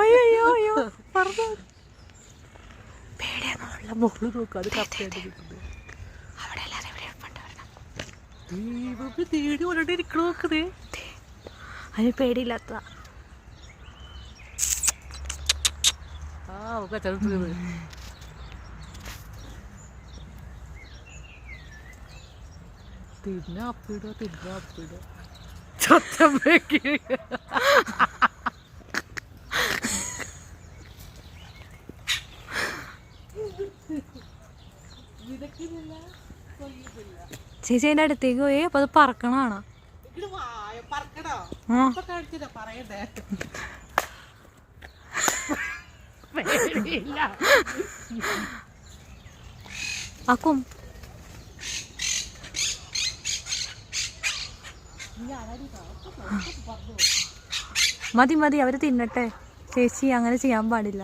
അയ്യോ പറഞ്ഞു പേടിയാന്നുള്ള മുകളിൽ നോക്കുക. അത് കപ്പയായിട്ട് അവിടെ എല്ലാവരും തേടി കൊണ്ടിട്ട് ഇരിക്കണ നോക്കതേ. അതിന് പേടിയില്ലാത്ത കച്ചവടം തിന്ന അപ്പിടോ ചത്തമ്മക്ക് ചേച്ചി അതിൻ്റെ അടുത്തേക്ക് പോയി. അപ്പൊ അത് പറക്കണാണോ? ആക്കും മതി അവര് തിന്നട്ടെ ചേച്ചി, അങ്ങനെ ചെയ്യാൻ പാടില്ല.